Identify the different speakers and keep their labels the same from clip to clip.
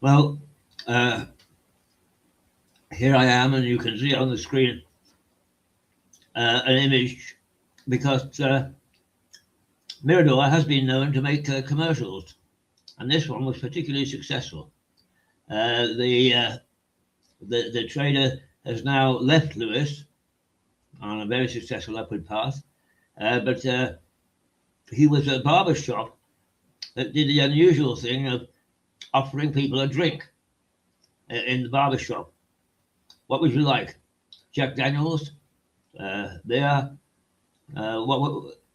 Speaker 1: Well, uh, here I am, and you can see on the screen an image because Mirador has been known to make commercials, and this one was particularly successful. The trader has now left Lewis on a very successful upward path, but he was a barber shop that did the unusual thing of offering people a drink in the barber shop. What would you like? Jack Daniels, beer.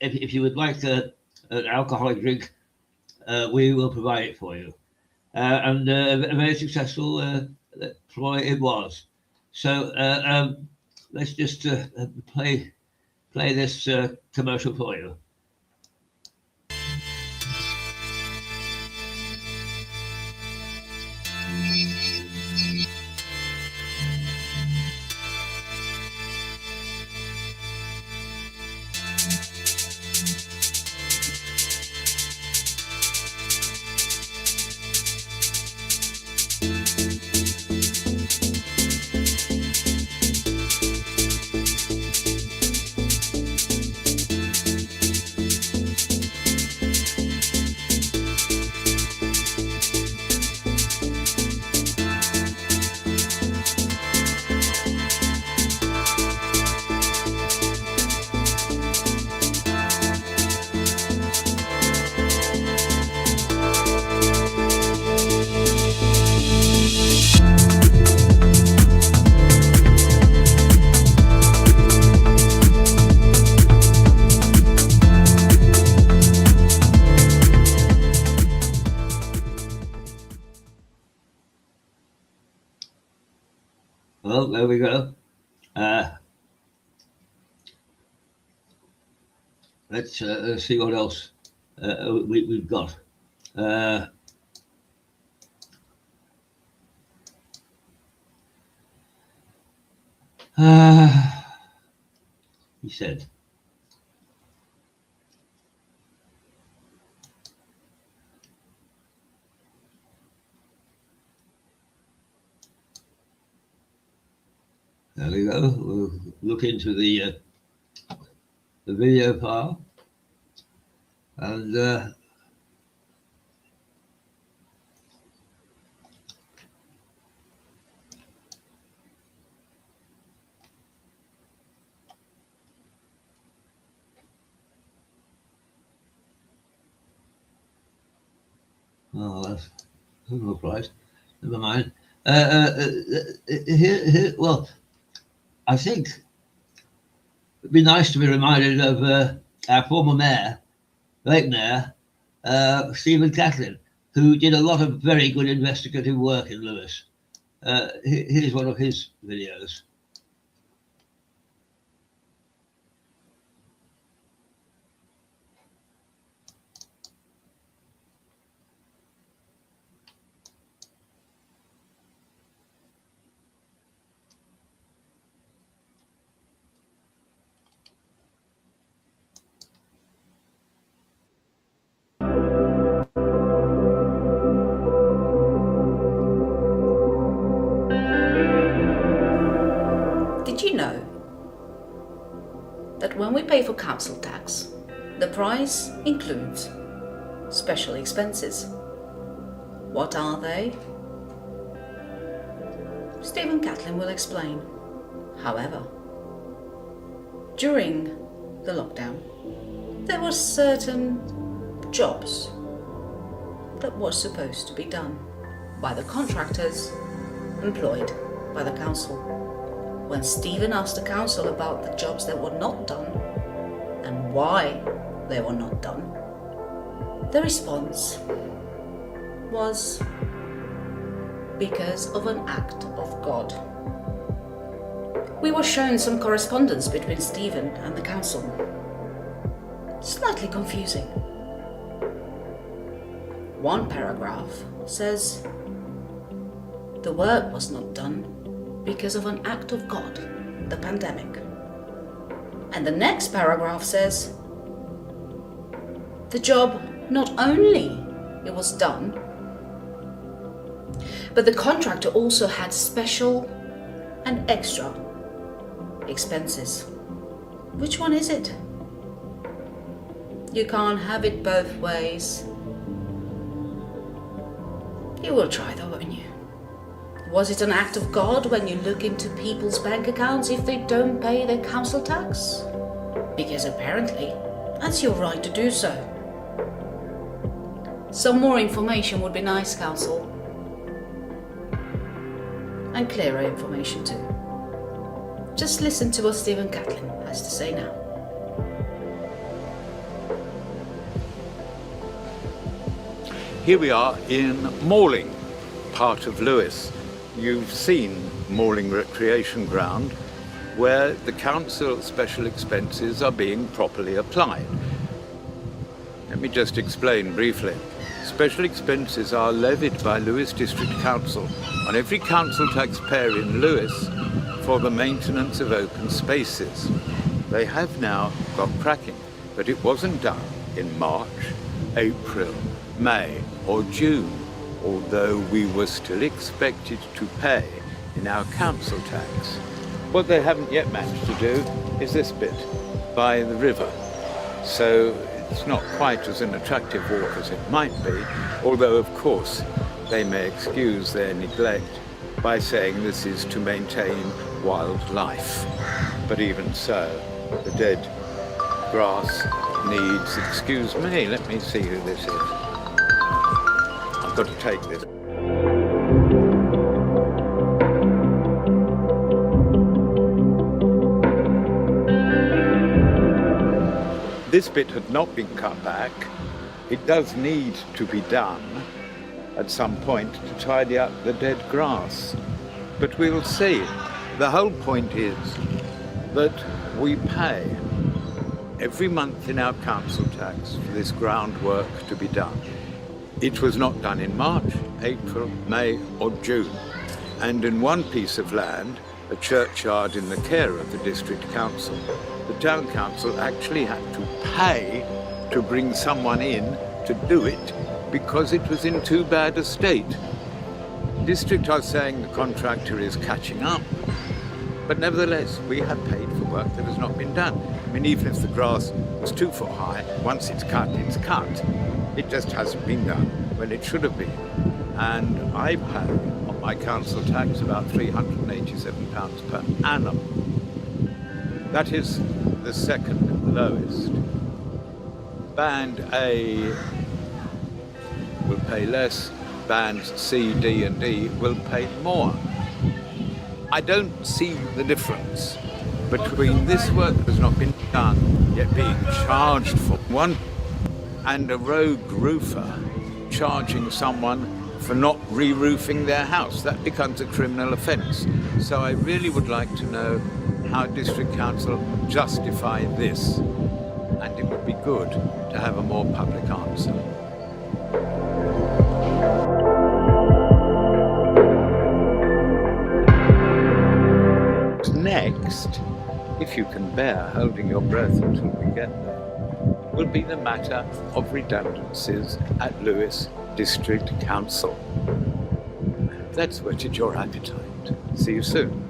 Speaker 1: If you would like an alcoholic drink, we will provide it for you. And a very successful ploy it was. So let's just play this commercial for you. Well, there we go. Let's see what else we've got. He said. There we go. We'll look into the video file, and oh, that's no price. Never mind. Well, I think it'd be nice to be reminded of our former mayor, late mayor, Stephen Catlin, who did a lot of very good investigative work in Lewis. Here's one of his videos.
Speaker 2: Did you know that when we pay for council tax, the price includes special expenses? What are they? Stephen Catlin will explain. However, during the lockdown, there were certain jobs that were supposed to be done by the contractors employed by the council. When Stephen asked the council about the jobs that were not done and why they were not done, the response was because of an act of God. We were shown some correspondence between Stephen and the council. Slightly confusing. One paragraph says the work was not done because of an act of God, the pandemic. And the next paragraph says the job not only it was done, But the contractor also had special and extra expenses. Which one is it? You can't have it both ways. You will try though, won't you? Was it an act of God when you look into people's bank accounts if they don't pay their council tax? Because apparently, that's your right to do so. Some more information would be nice, Council. And clearer information too. Just listen to what Stephen Catlin has to say now.
Speaker 3: Here we are in Malling, part of Lewes. You've seen Malling Recreation Ground, where the council special expenses are being properly applied. Let me just explain briefly. Special expenses are levied by Lewes District Council on every council taxpayer in Lewes for the maintenance of open spaces. They have now got cracking, but it wasn't done in March, April, May or June, although we were still expected to pay in our council tax. What they haven't yet managed to do is this bit, by the river. So it's not quite as an attractive walk as it might be, although of course they may excuse their neglect by saying this is to maintain wildlife. But even so, the dead grass needs, excuse me, let me see who this is. I've got to take this. This bit had not been cut back. It does need to be done at some point to tidy up the dead grass. But we'll see. The whole point is that we pay every month in our council tax for this groundwork to be done. It was not done in March, April, May or June. And in one piece of land, a churchyard in the care of the district council, the town council actually had to pay to bring someone in to do it because it was in too bad a state. District are saying the contractor is catching up, but nevertheless, we have paid for work that has not been done. I mean, even if the grass was 2 foot high, once it's cut, it's cut. It just hasn't been done when it should have been. And I pay on my council tax about £387 per annum. That is the second lowest. Band A will pay less, bands C, D and D will pay more. I don't see the difference between this work that has not been done, yet being charged for one, and a rogue roofer charging someone for not re-roofing their house. That becomes a criminal offence. So I really would like to know how District Council justify this, and it would be good to have a more public answer. Next, if you can bear holding your breath until we get there, will be the matter of redundancies at Lewes District Council. That's whetted your appetite. See you soon.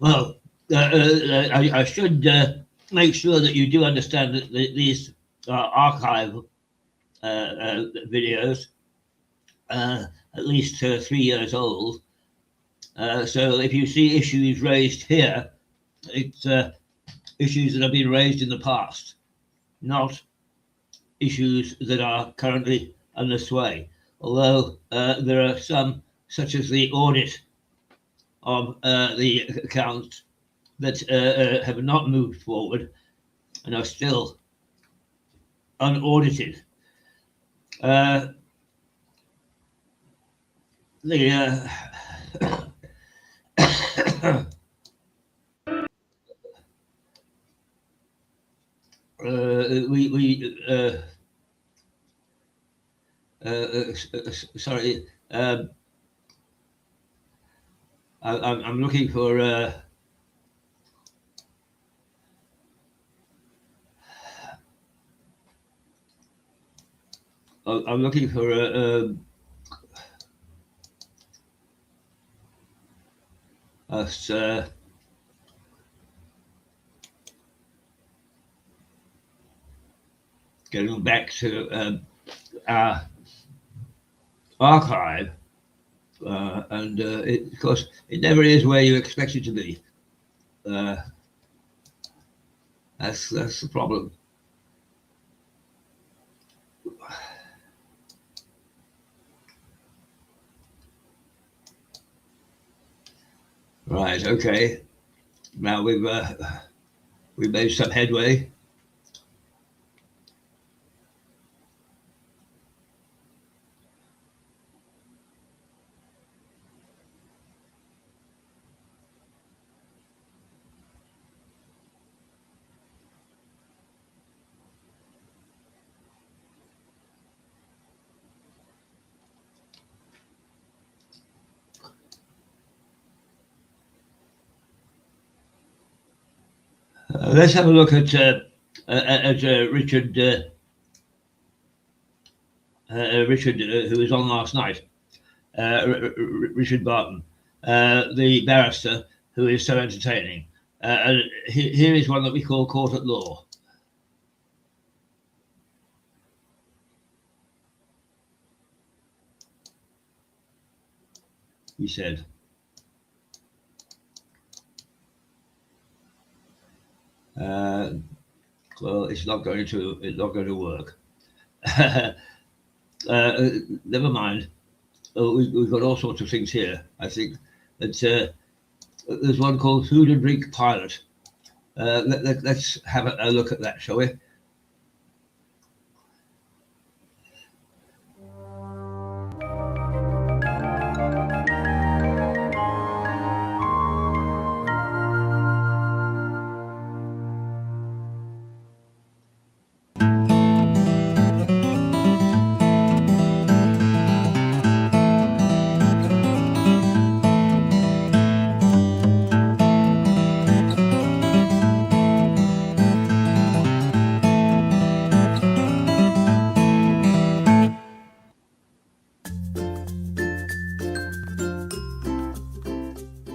Speaker 1: Well, I should make sure that you do understand that these are archive videos, at least 3 years old. So if you see issues raised here, it's issues that have been raised in the past, not issues that are currently under sway. Although there are some, such as the audit of the accounts that have not moved forward and are still unaudited. sorry. I'm looking for. I'm looking for us. Getting back to our archive, and of course, it never is where you expect it to be. That's the problem. Right. Okay. Now we've made some headway. Let's have a look at Richard. Richard, who was on last night. Richard Barton, the barrister who is so entertaining. And here is one that we call Court at Law. He said, well, it's not going to work. Never mind. We've got all sorts of things here. I think that there's one called Food and Drink Pilot. Let's have a look at that, shall we?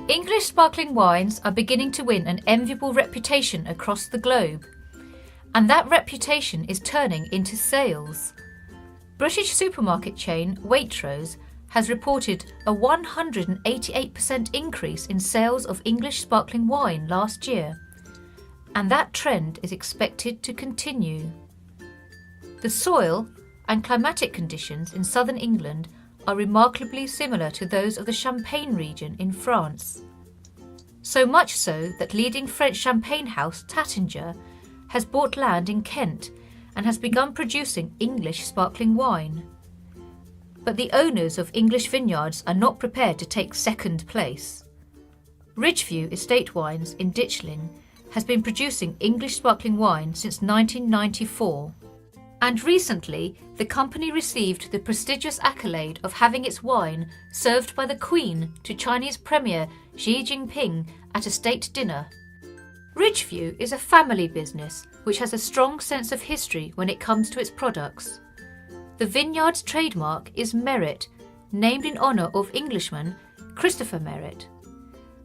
Speaker 4: English sparkling wines are beginning to win an enviable reputation across the globe, and that reputation is turning into sales. British supermarket chain Waitrose has reported a 188% increase in sales of English sparkling wine last year, and that trend is expected to continue. The soil and climatic conditions in southern England are remarkably similar to those of the Champagne region in France. So much so that leading French champagne house Taittinger has bought land in Kent and has begun producing English sparkling wine. But the owners of English vineyards are not prepared to take second place. Ridgeview Estate Wines in Ditchling has been producing English sparkling wine since 1994. And recently, the company received the prestigious accolade of having its wine served by the Queen to Chinese Premier Xi Jinping at a state dinner. Ridgeview is a family business which has a strong sense of history when it comes to its products. The vineyard's trademark is Merit, named in honour of Englishman Christopher Merritt.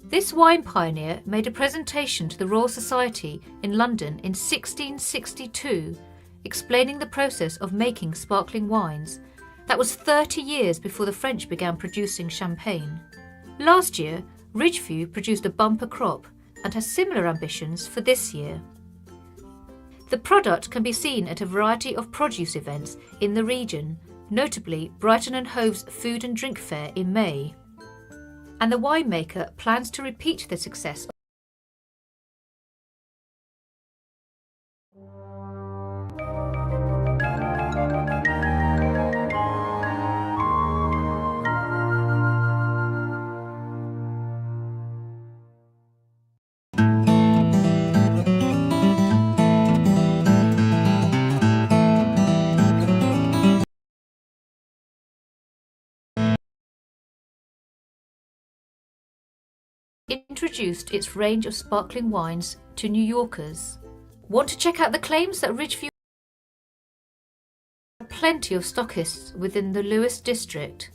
Speaker 4: This wine pioneer made a presentation to the Royal Society in London in 1662, explaining the process of making sparkling wines. That was 30 years before the French began producing champagne. Last year, Ridgeview produced a bumper crop and has similar ambitions for this year. The product can be seen at a variety of produce events in the region, notably Brighton and Hove's Food and Drink Fair in May. And the winemaker plans to repeat the success introduced its range of sparkling wines to New Yorkers. Want to check out the claims that Ridgeview has plenty of stockists within the Lewis district?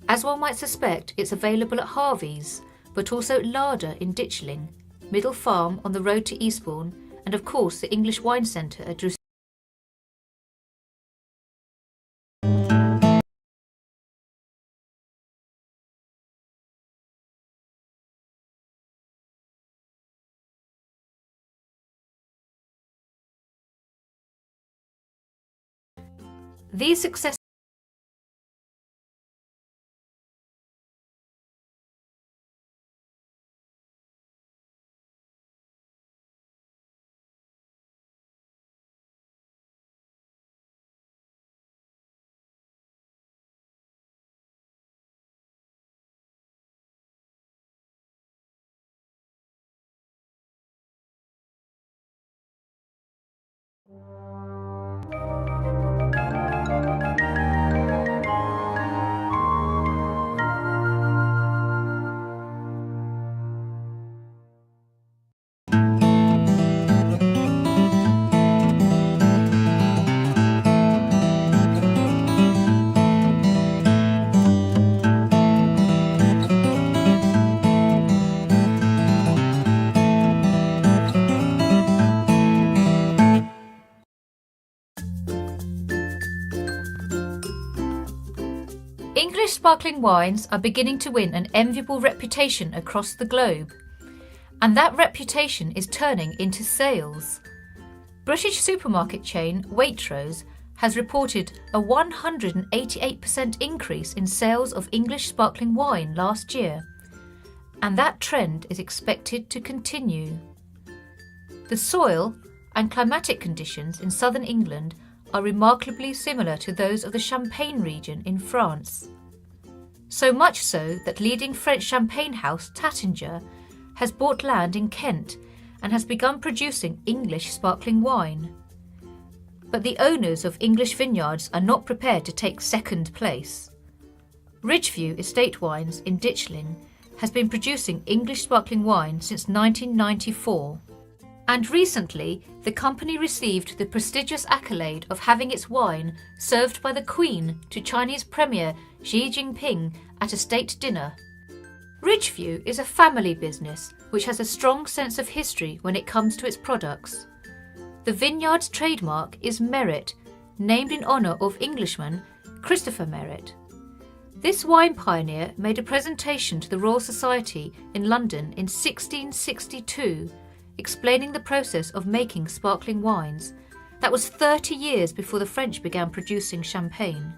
Speaker 4: As one might suspect, it's available at Harvey's, but also Larder in Ditchling, Middle Farm on the road to Eastbourne, and of course the English Wine Centre at Drusilla. These successes English sparkling wines are beginning to win an enviable reputation across the globe, and that reputation is turning into sales. British supermarket chain Waitrose has reported a 188% increase in sales of English sparkling wine last year, and that trend is expected to continue. The soil and climatic conditions in southern England are remarkably similar to those of the Champagne region in France. So much so that leading French champagne house Taittinger has bought land in Kent and has begun producing English sparkling wine. But the owners of English vineyards are not prepared to take second place. Ridgeview Estate Wines in Ditchling has been producing English sparkling wine since 1994. And recently, the company received the prestigious accolade of having its wine served by the Queen to Chinese Premier Xi Jinping at a state dinner. Ridgeview is a family business which has a strong sense of history when it comes to its products. The vineyard's trademark is Merit, named in honour of Englishman Christopher Merit. This wine pioneer made a presentation to the Royal Society in London in 1662, explaining the process of making sparkling wines. That was 30 years before the French began producing champagne.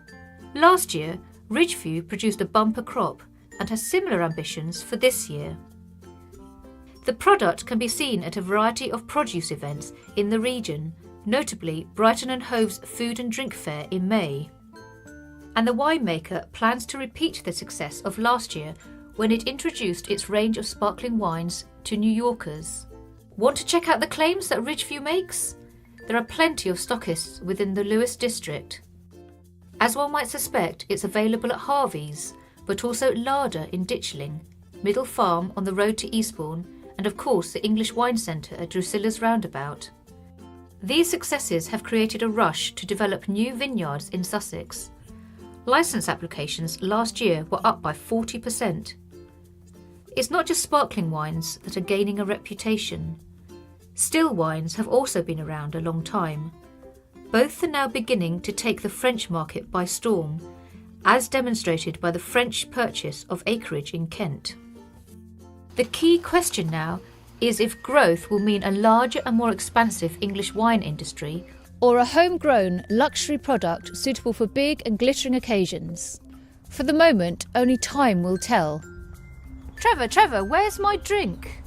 Speaker 4: Last year, Ridgeview produced a bumper crop and has similar ambitions for this year. The product can be seen at a variety of produce events in the region, notably Brighton and Hove's Food and Drink Fair in May. And the winemaker plans to repeat the success of last year when it introduced its range of sparkling wines to New Yorkers. Want to check out the claims that Ridgeview makes? There are plenty of stockists within the Lewis district. As one might suspect, it's available at Harvey's, but also Larder in Ditchling, Middle Farm on the road to Eastbourne, and of course the English Wine Centre at Drusilla's roundabout. These successes have created a rush to develop new vineyards in Sussex. Licence applications last year were up by 40%. It's not just sparkling wines that are gaining a reputation. Still wines have also been around a long time. Both are now beginning to take the French market by storm, as demonstrated by the French purchase of acreage in Kent. The key question now is if growth will mean a larger and more expansive English wine industry, or a homegrown luxury product suitable for big and glittering occasions. For the moment, only time will tell. Trevor, where's my drink?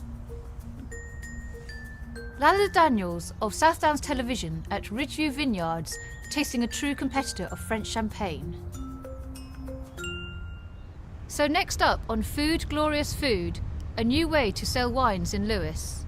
Speaker 4: Lalla Daniels of South Downs Television at Ridgeview Vineyards, tasting a true competitor of French champagne. So next up on Food Glorious Food, a new way to sell wines in Lewis.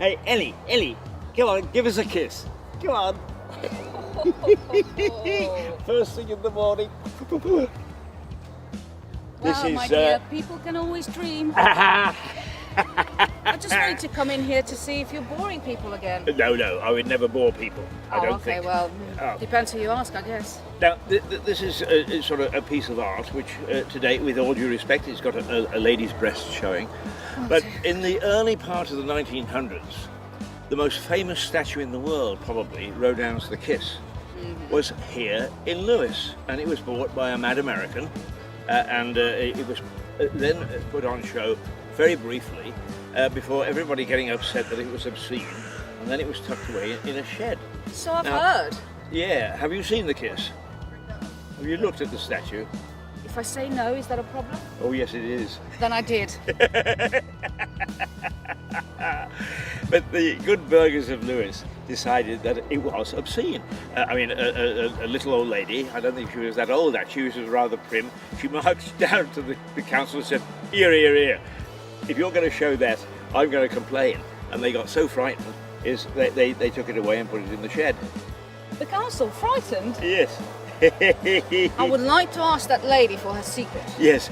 Speaker 3: Hey, Ellie, come on, give us a kiss. Come on. First thing in the morning.
Speaker 2: Well, my dear, people can always dream. I just wanted to come in here to see if you're boring people again.
Speaker 3: No, I would never bore people. I don't
Speaker 2: okay,
Speaker 3: think.
Speaker 2: well, depends who you ask, I guess.
Speaker 3: Now, this is sort of a piece of art which, today, with all due respect, it's got a lady's breast showing. But in the early part of the 1900s, the most famous statue in the world, probably, Rodin's The Kiss, was here in Lewes, and it was bought by a mad American, and it was then put on show very briefly before everybody getting upset that it was obscene, and then it was tucked away in a shed.
Speaker 2: So I've heard.
Speaker 3: Yeah, have you seen The Kiss? Have you looked at the statue?
Speaker 2: If I say no, is that a problem?
Speaker 3: Oh yes, it is.
Speaker 2: Then I did.
Speaker 3: But the good burghers of Lewes decided that it was obscene. I mean, a little old lady, I don't think she was that old actually, she was rather prim. She marched down to the council and said, here. If you're going to show that, I'm going to complain. And they got so frightened, they took it away and put it in the shed.
Speaker 2: The council frightened?
Speaker 3: Yes.
Speaker 2: I would like to ask that lady for her secret.
Speaker 3: Yes.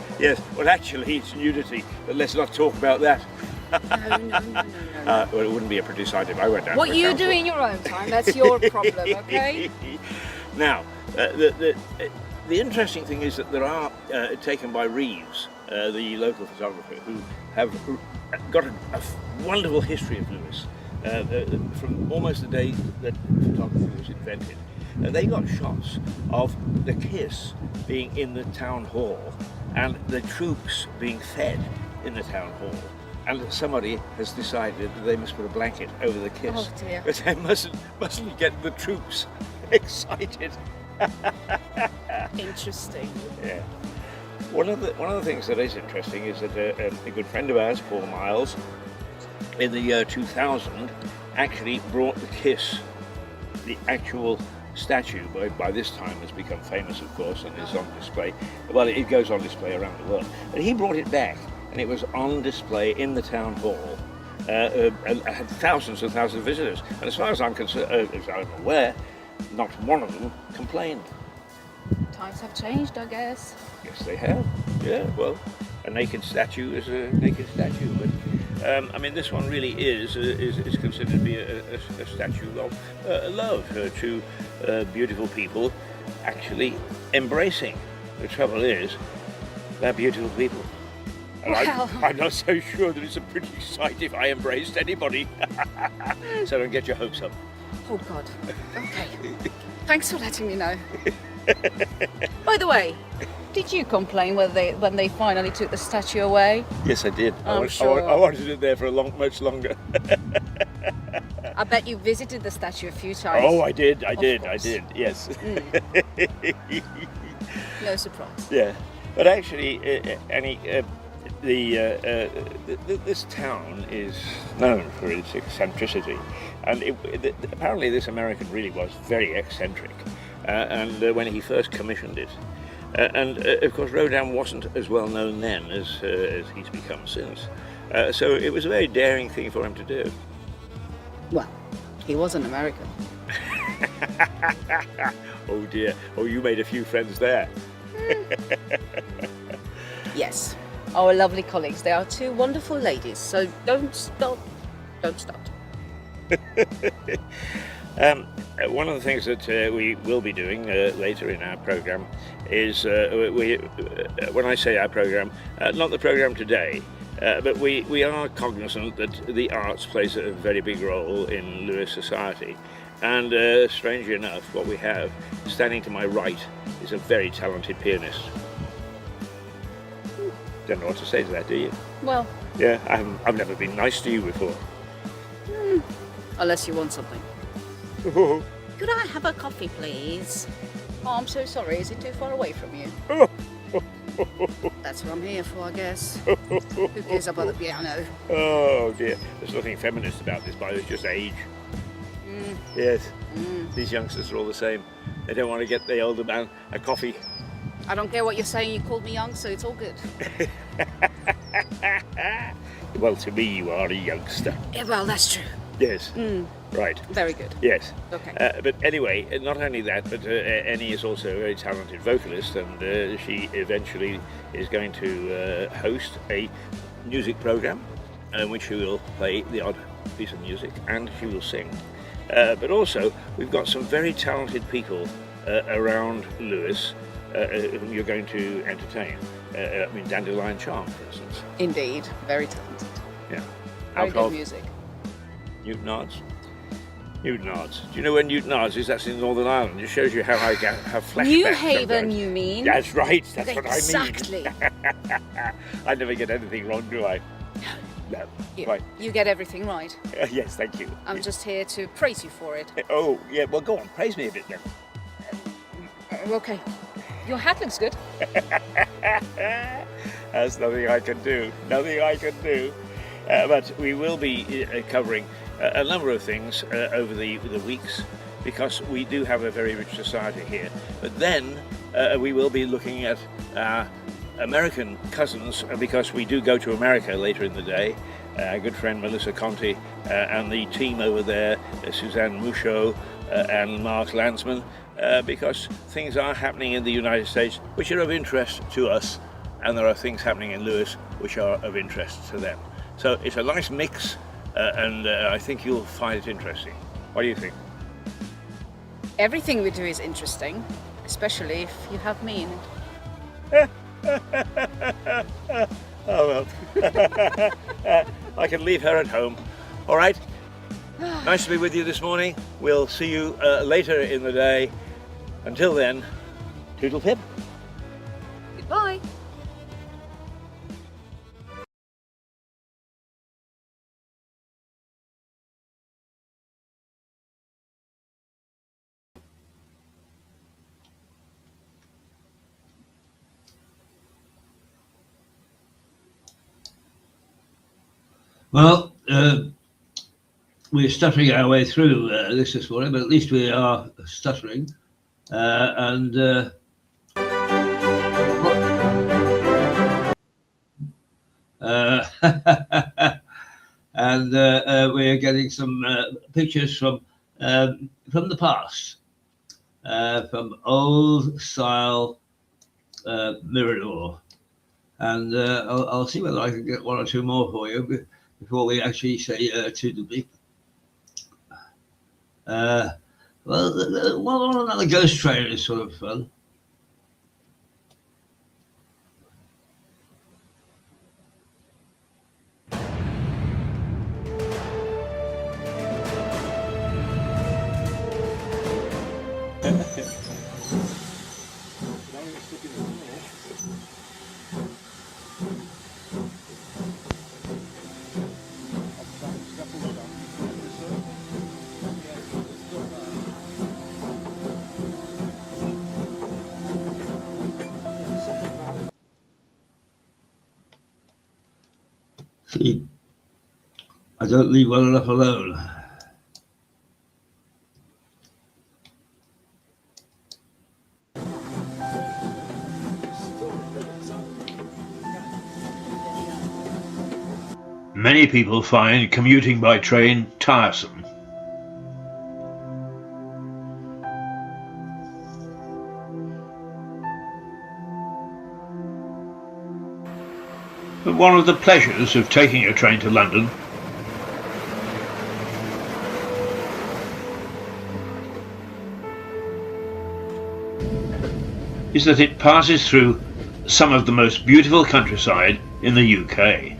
Speaker 3: Well, actually, it's nudity, but let's not talk about that.
Speaker 2: No.
Speaker 3: Well, it wouldn't be a British item. I went down.
Speaker 2: What
Speaker 3: to the
Speaker 2: you
Speaker 3: council.
Speaker 2: do in your own time, that's your problem, okay?
Speaker 3: Now, the interesting thing is that there are, taken by Reeves, the local photographer, who have got a wonderful history of Lewes, from almost the day that photography was invented. They got shots of the Kiss being in the town hall and the troops being fed in the town hall. And somebody has decided that they must put a blanket over the Kiss.
Speaker 2: Oh dear.
Speaker 3: But they mustn't get the troops excited.
Speaker 2: Interesting.
Speaker 3: Yeah. One of the things that is interesting is that a good friend of ours, Paul Miles, in the year 2000, actually brought the Kiss, the actual statue, by this time has become famous, of course, and is on display. Well, it goes on display around the world. But he brought it back, and it was on display in the town hall. And had thousands and thousands of visitors. And as far as I'm concerned, as I'm aware, not one of them complained.
Speaker 2: Times have changed, I guess.
Speaker 3: Yes, they have. Yeah, well, a naked statue is a naked statue. But I mean, this one really is considered to be a statue of love to beautiful people actually embracing. The trouble is, they're beautiful people. And
Speaker 2: Well.
Speaker 3: I'm not so sure that it's a pretty sight if I embraced anybody. So don't get your hopes up.
Speaker 2: Oh God. Okay. Thanks for letting me know. By the way, did you complain when they finally took the statue away?
Speaker 3: Yes, I did.
Speaker 2: I'm sure.
Speaker 3: I wanted it there for much longer.
Speaker 2: I bet you visited the statue a few times.
Speaker 3: Oh, I did,
Speaker 2: course.
Speaker 3: yes.
Speaker 2: No surprise.
Speaker 3: Yeah, but actually, Annie, this town is known for its eccentricity, and apparently this American really was very eccentric, and when he first commissioned it, and of course Rodin wasn't as well known then as he's become since, so it was a very daring thing for him to do.
Speaker 2: Well, he was an American.
Speaker 3: Oh dear, oh you made a few friends there.
Speaker 2: Yes. Our lovely colleagues. They are two wonderful ladies, so don't stop. Don't stop.
Speaker 3: One of the things that we will be doing later in our programme is, when I say our programme, not the programme today, but we are cognizant that the arts plays a very big role in Lewes society. And strangely enough, what we have standing to my right is a very talented pianist. Don't know what to say to that, do you?
Speaker 2: Well,
Speaker 3: Yeah, I've never been nice to you before.
Speaker 2: unless you want something. Could I have a coffee, please? Oh, I'm so sorry. Is it too far away from you? That's what I'm here for, I guess. Who cares about the piano?
Speaker 3: Oh dear, there's nothing feminist about this, but it's just age. Yes, these youngsters are all the same. They don't want to get the older man a coffee.
Speaker 2: I don't care what you're saying. You called me young, so it's all good.
Speaker 3: Well, to me, you are a youngster.
Speaker 2: Yeah, well, that's true.
Speaker 3: Yes. Right.
Speaker 2: Very good.
Speaker 3: Yes.
Speaker 2: Okay.
Speaker 3: But anyway, not only that, but Annie is also a very talented vocalist, and she eventually is going to host a music program in which she will play the odd piece of music and she will sing. But also, we've got some very talented people around Lewis whom you're going to entertain. I mean, Dandelion Charm, for instance.
Speaker 2: Indeed. Very talented.
Speaker 3: Yeah.
Speaker 2: Very good music.
Speaker 3: Newton Ards. Newton Ards. Do you know where Newton Ards is? That's in Northern Ireland. It shows you how I have flashbacks.
Speaker 2: New Haven,
Speaker 3: sometimes.
Speaker 2: You mean?
Speaker 3: That's right. That's what I mean.
Speaker 2: Exactly.
Speaker 3: I never get anything wrong, do I? No. Right.
Speaker 2: You get everything right.
Speaker 3: Yes, thank you.
Speaker 2: I'm just here to praise you for it.
Speaker 3: Oh, yeah. Well, go on. Praise me a bit then.
Speaker 2: Okay. Your hat looks good.
Speaker 3: There's nothing I can do. Nothing I can do. But we will be covering a number of things over the weeks, because we do have a very rich society here. But then we will be looking at our American cousins, because we do go to America later in the day. Our good friend Melissa Conti and the team over there, Suzanne Mouchot and Mark Landsman, because things are happening in the United States which are of interest to us, and there are things happening in Lewis which are of interest to them. So it's a nice mix, and I think you'll find it interesting. What do you think?
Speaker 2: Everything we do is interesting, especially if you have me in it.
Speaker 3: Oh well. I can leave her at home. All right. Nice to be with you this morning. We'll see you later in the day. Until then, toodle pip.
Speaker 2: Goodbye.
Speaker 1: Well, we're stuttering our way through this morning, but at least we are stuttering. And we're getting some pictures from the past, from old style Mirador. And I'll see whether I can get one or two more for you before we actually say to the beep. Well, another ghost train is sort of fun. See, I don't leave well enough alone. Many people find commuting by train tiresome. But one of the pleasures of taking a train to London is that it passes through some of the most beautiful countryside in the UK.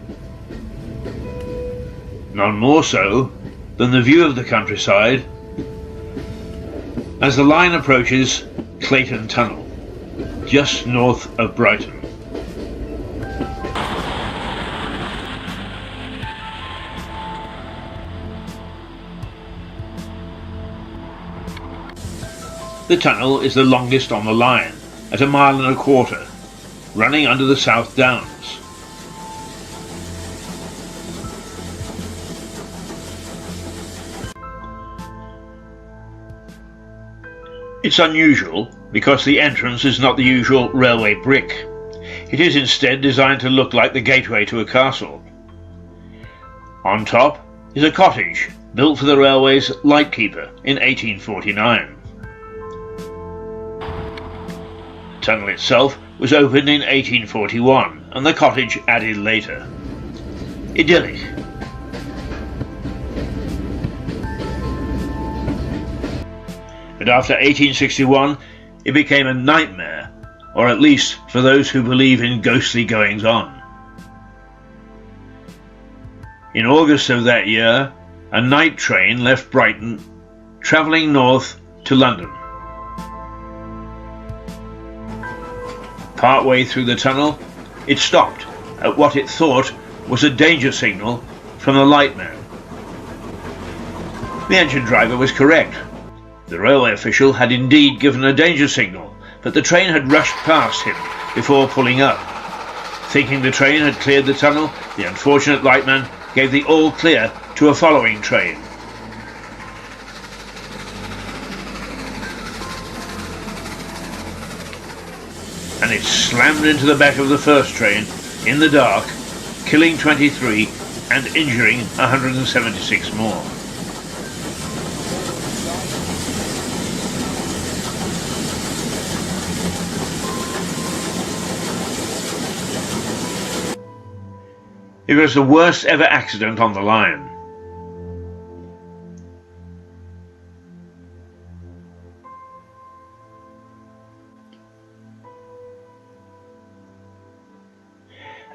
Speaker 1: None more so than the view of the countryside as the line approaches Clayton Tunnel, just north of Brighton. The tunnel is the longest on the line, at 1.25 miles, running under the South Downs. It's unusual because the entrance is not the usual railway brick. It is instead designed to look like the gateway to a castle. On top is a cottage
Speaker 5: built for the railway's lightkeeper in 1849. The tunnel itself was opened in 1841 and the cottage added later. Idyllic. But after 1861 it became a nightmare, or at least for those who believe in ghostly goings-on. In August of that year, a night train left Brighton, travelling north to London. Partway through the tunnel, it stopped at what it thought was a danger signal from the lightman. The engine driver was correct. The railway official had indeed given a danger signal, but the train had rushed past him before pulling up. Thinking the train had cleared the tunnel, the unfortunate lightman gave the all clear to a following train. And it slammed into the back of the first train in the dark, killing 23 and injuring 176 more. It was the worst ever accident on the line.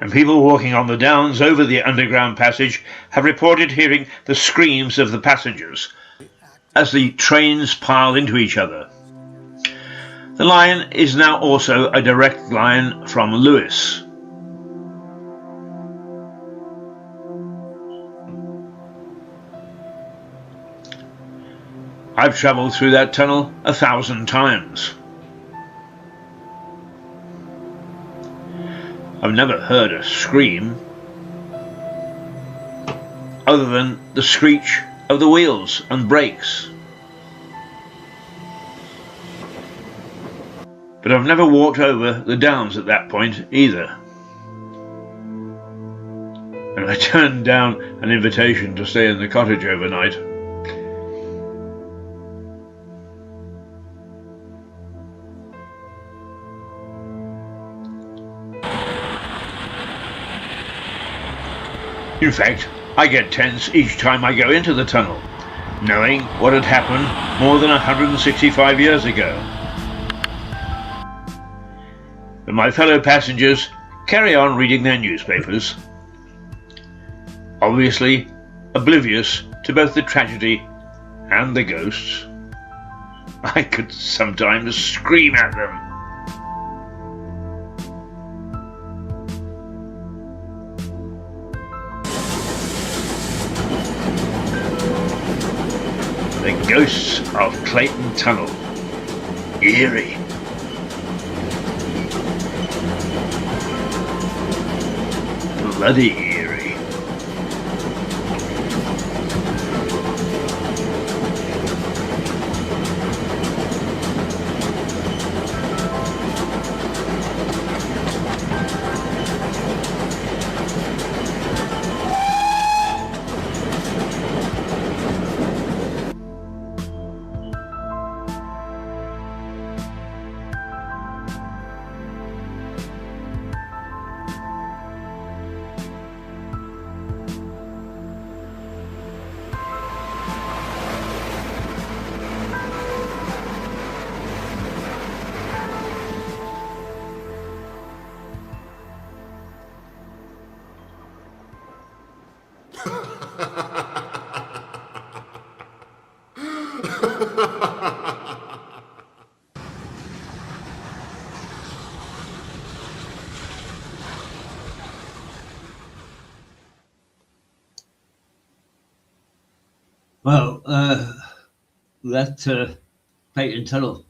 Speaker 5: And people walking on the downs over the underground passage have reported hearing the screams of the passengers as the trains piled into each other. The line is now also a direct line from Lewes. I've travelled through that tunnel 1,000 times. I've never heard a scream other than the screech of the wheels and brakes. But I've never walked over the downs at that point either. And I turned down an invitation to stay in the cottage overnight. In fact, I get tense each time I go into the tunnel, knowing what had happened more than 165 years ago. But my fellow passengers carry on reading their newspapers, obviously oblivious to both the tragedy and the ghosts. I could sometimes scream at them. The ghosts of Clayton Tunnel. Eerie. Bloody eerie.
Speaker 1: Well, that Clayton Tunnel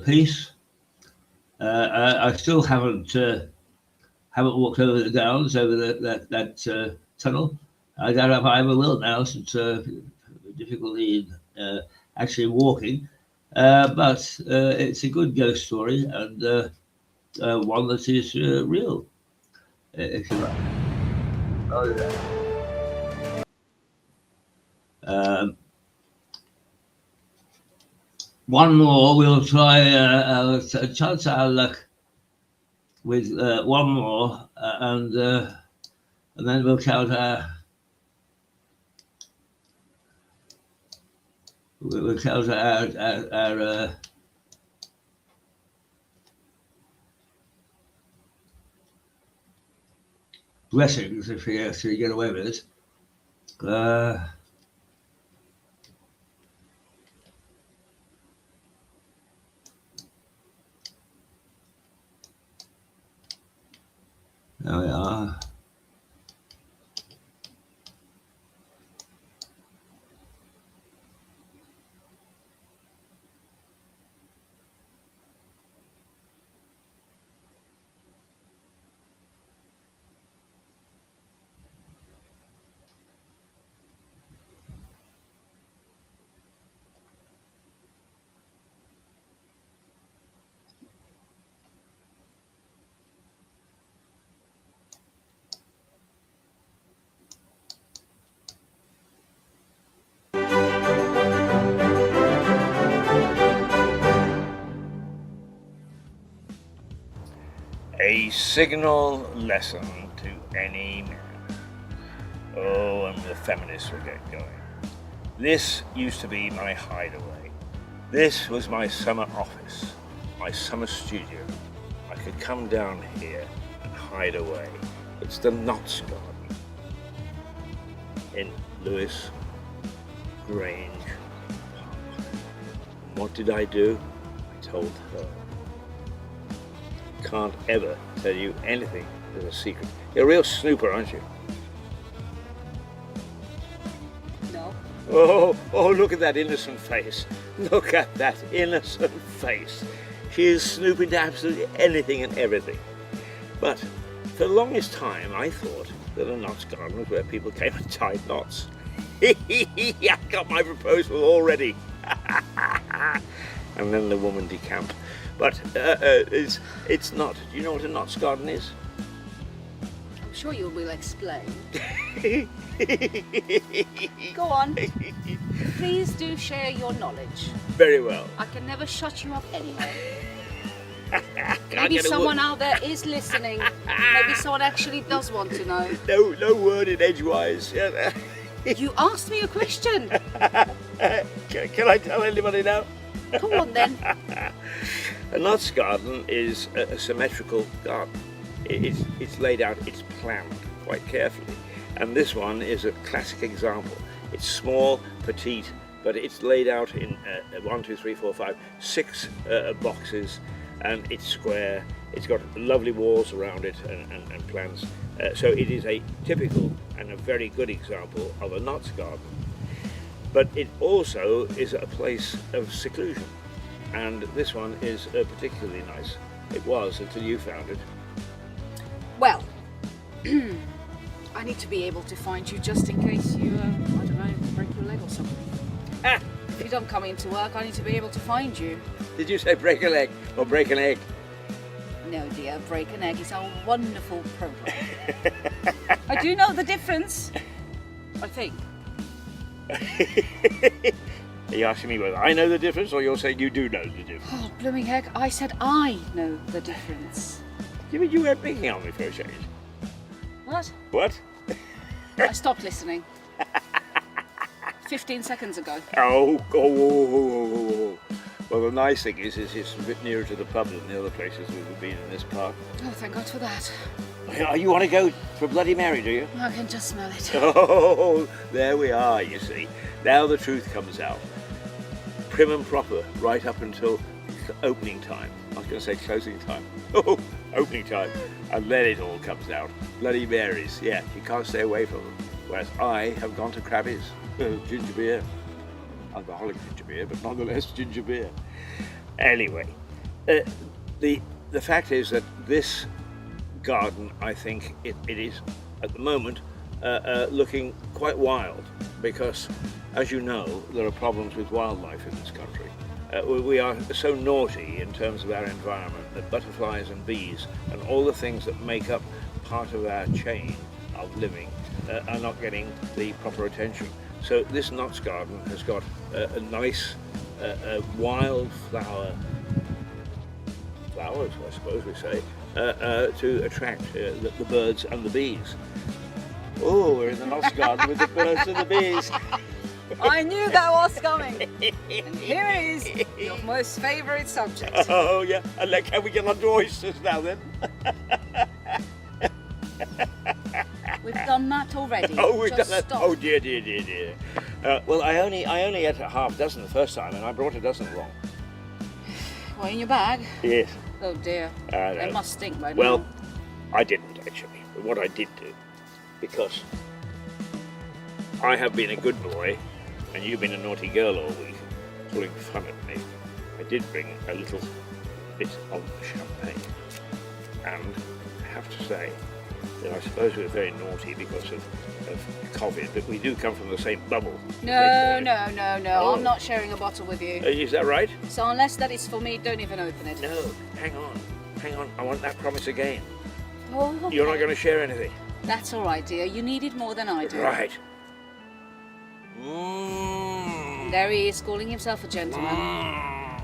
Speaker 1: piece, I still haven't walked over the downs over that tunnel. I don't know if I ever will now, since difficulty in actually walking. But it's a good ghost story, and one that is real, if you like. Oh, yeah. One more, we'll try chance our luck with one more, and then we'll count our blessings if we actually get away with it. There we are.
Speaker 5: A signal lesson to any man. Oh, and the feminists will get going. This used to be my hideaway. This was my summer office, my summer studio. I could come down here and hide away. It's the Knots Garden in Lewis Grange Park. And what did I do? I told her. Can't ever tell you anything as a secret. You're a real snooper, aren't you?
Speaker 2: No.
Speaker 5: Oh, look at that innocent face. Look at that innocent face. She is snooping to absolutely anything and everything. But for the longest time, I thought that a Knots Garden was where people came and tied knots. I got my proposal already. And then the woman decamped. But it's not. Do you know what a Knots Garden is?
Speaker 2: I'm sure you will explain. Go on. Please do share your knowledge.
Speaker 5: Very well.
Speaker 2: I can never shut you up anyway.
Speaker 5: Can't
Speaker 2: Maybe
Speaker 5: get a
Speaker 2: someone
Speaker 5: word.
Speaker 2: out there is listening. Maybe someone actually does want to know.
Speaker 5: No word in edgewise.
Speaker 2: You asked me a question.
Speaker 5: Can I tell anybody now?
Speaker 2: Come on then.
Speaker 5: A Knots Garden is a symmetrical garden. It's laid out, it's planned quite carefully. And this one is a classic example. It's small, petite, but it's laid out in 1, 2, 3, 4, 5, 6 boxes, and it's square. It's got lovely walls around it and plans. So it is a typical and a very good example of a Knots Garden. But it also is a place of seclusion. And this one is particularly nice. It was until you found it.
Speaker 2: Well, I need to be able to find you just in case you, I don't know, break your leg or something.
Speaker 5: Ah,
Speaker 2: If you don't come into work, I need to be able to find you.
Speaker 5: did you say break a leg or break an egg?
Speaker 2: No, dear, Break an Egg is a wonderful program. I do know the difference. I think.
Speaker 5: Are you asking me whether I know the difference or you're saying you do know the difference?
Speaker 2: Oh, blooming heck, I said I know the difference.
Speaker 5: You mean you weren't picking on me for a change?
Speaker 2: What?
Speaker 5: What?
Speaker 2: I stopped listening. 15 seconds ago.
Speaker 5: Oh. Well, the nice thing is it's a bit nearer to the pub than the other places we've been in this park.
Speaker 2: Oh, thank God for that.
Speaker 5: You want to go for Bloody Mary, do you?
Speaker 2: I can just smell it.
Speaker 5: Oh, there we are, you see. Now the truth comes out. Prim and proper, right up until opening time. I was going to say closing time. Oh, opening time. And then it all comes out. Bloody Marys, yeah, you can't stay away from them. Whereas I have gone to Krabby's. Ginger beer. Alcoholic ginger beer, but nonetheless ginger beer. Anyway, the fact is that this garden, I think it is at the moment looking quite wild because, as you know, there are problems with wildlife in this country. We are so naughty in terms of our environment that butterflies and bees and all the things that make up part of our chain of living are not getting the proper attention.
Speaker 6: So this Knott's garden has got a nice wildflower flowers, I suppose we say, to attract the birds and the bees. Oh, we're in the Knott's garden with the birds and the bees.
Speaker 2: I knew that was coming. And here it is, your most favourite subject.
Speaker 6: Oh yeah, and like, can we get on to oysters now then?
Speaker 2: We've done that already.
Speaker 6: Oh, we've
Speaker 2: Just
Speaker 6: done that.
Speaker 2: stop.
Speaker 6: Oh dear, dear, dear, dear. Well, I only ate a half dozen the first time, and I brought a dozen along.
Speaker 2: What, in your bag?
Speaker 6: Yes.
Speaker 2: Oh dear.
Speaker 6: I know.
Speaker 2: They must stink by now.
Speaker 6: Well, I didn't actually. But what I did do, because I have been a good boy, and you've been a naughty girl all week, pulling fun at me, I did bring a little bit of champagne. And I have to say that I suppose we were very naughty because of COVID, but we do come from the same bubble.
Speaker 2: No.
Speaker 6: Oh.
Speaker 2: I'm not sharing a bottle with you.
Speaker 6: Is that right?
Speaker 2: So unless that is for me, don't even open it.
Speaker 6: No, hang on. I want that promise again.
Speaker 2: Oh, okay.
Speaker 6: You're not going to share anything.
Speaker 2: That's all right, dear. You need it more than I do.
Speaker 6: Right. Mm.
Speaker 2: There he is, calling himself a gentleman.
Speaker 6: Mm.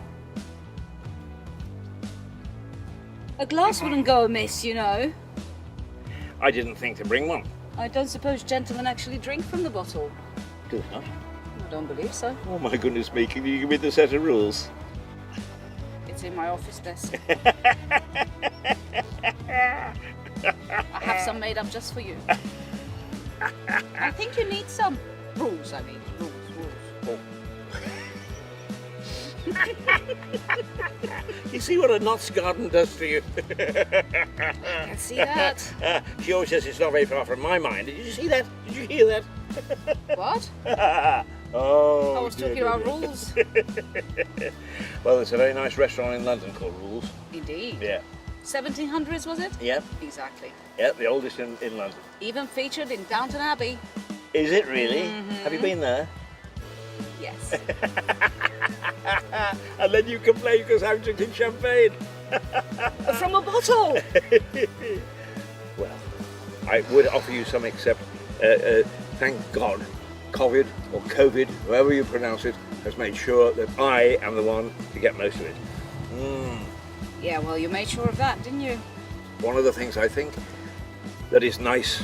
Speaker 2: A glass wouldn't go amiss, you know.
Speaker 6: I didn't think to bring one.
Speaker 2: I don't suppose gentlemen actually drink from the bottle.
Speaker 6: Do not.
Speaker 2: I don't believe so.
Speaker 6: Oh my goodness me, can you give me the set of rules?
Speaker 2: It's in my office desk. I have some made up just for you. I think you need some rules, rules.
Speaker 6: Oh. You see what a Knott's garden does to you?
Speaker 2: I can see that.
Speaker 6: She always says it's not very far from my mind. Did you see that? Did you hear that?
Speaker 2: What?
Speaker 6: Oh,
Speaker 2: I was talking about rules.
Speaker 6: Well, there's a very nice restaurant in London called Rules.
Speaker 2: Indeed.
Speaker 6: Yeah.
Speaker 2: 1700s, was it?
Speaker 6: Yep.
Speaker 2: Exactly.
Speaker 6: Yep, the oldest in London.
Speaker 2: Even featured in Downton Abbey.
Speaker 6: Is it really?
Speaker 2: Mm-hmm.
Speaker 6: Have you been there?
Speaker 2: Yes.
Speaker 6: And then you complain because I'm drinking champagne.
Speaker 2: From a bottle.
Speaker 6: Well, I would offer you some except, thank God, COVID or COVID, however you pronounce it, has made sure that I am the one to get most of it.
Speaker 2: Yeah, well, you made sure of that, didn't you?
Speaker 6: One of the things I think that is nice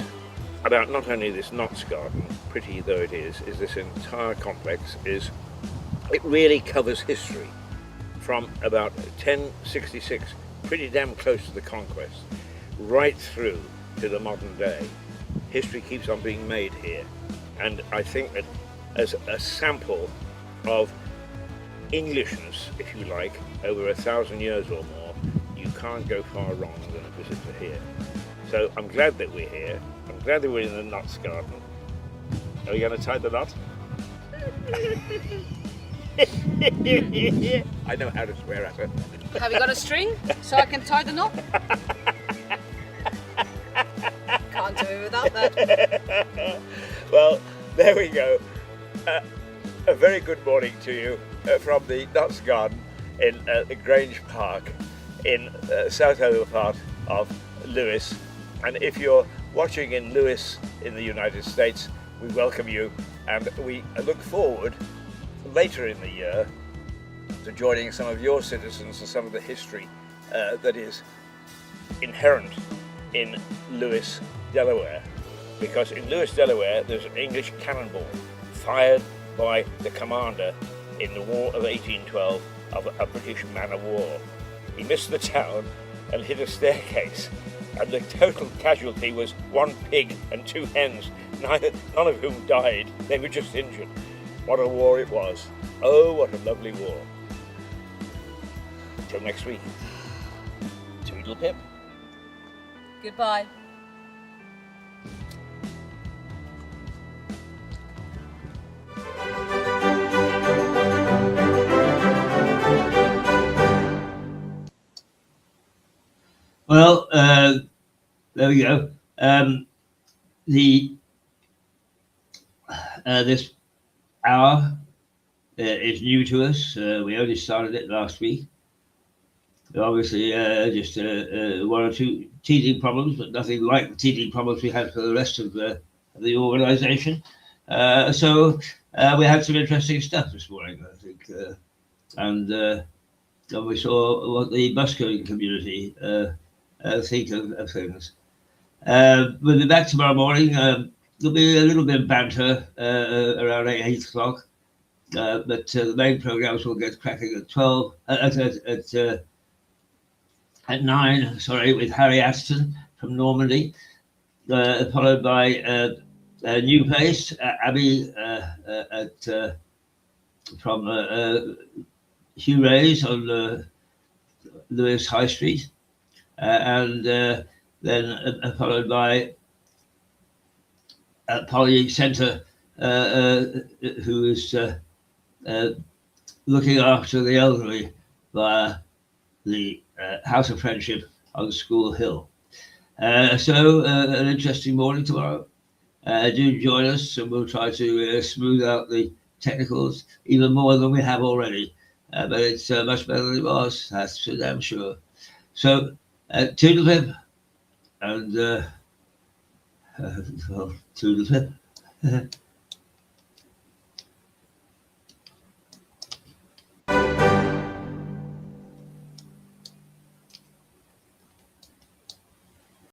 Speaker 6: about not only this Knott's garden, pretty though it is this entire complex is it really covers history from about 1066, pretty damn close to the conquest, right through to the modern day. History keeps on being made here, and I think that as a sample of Englishness, if you like, over 1,000 years or more, you can't go far wrong than a visit to here. So I'm glad that we're here. I'm glad that we're in the Knott's garden. Are we going to tie the knot? I know how to swear at her.
Speaker 2: Have you got a string so I can tie the knot? Can't do it without that.
Speaker 6: Well, there we go. A very good morning to you from the Knott's Garden in Grange Park in south-over part of Lewes. And if you're watching in Lewes in the United States, we welcome you, and we look forward later in the year to joining some of your citizens and some of the history that is inherent in Lewes, Delaware. Because in Lewes, Delaware, there's an English cannonball fired by the commander in the War of 1812 of a British man of war. He missed the town and hit a staircase, and the total casualty was 1 pig and 2 hens, none of whom died. They were just injured. What a war it was. Oh, what a lovely war. Till next week. Toodle pip.
Speaker 2: Goodbye.
Speaker 1: Well, there we go. This hour is new to us. We only started it last week. Obviously, just 1 or 2 teething problems, but nothing like the teething problems we had for the rest of the organisation. So we had some interesting stuff this morning, I think, and we saw what the busking community think of things. We'll be back tomorrow morning. There'll be a little bit of banter around 8 o'clock, but the main programs will get cracking at 12 at 9. Sorry, with Harry Aston from Normandy, followed by New Place, Abbey from Hugh Ray's on Lewis High Street, and then followed by Polly Centre, who is looking after the elderly via the House of Friendship on School Hill. So an interesting morning tomorrow. Do join us, and we'll try to smooth out the technicals even more than we have already. But it's much better than it was, that's for damn sure. So, toodle-pip, and well, toodle-pip.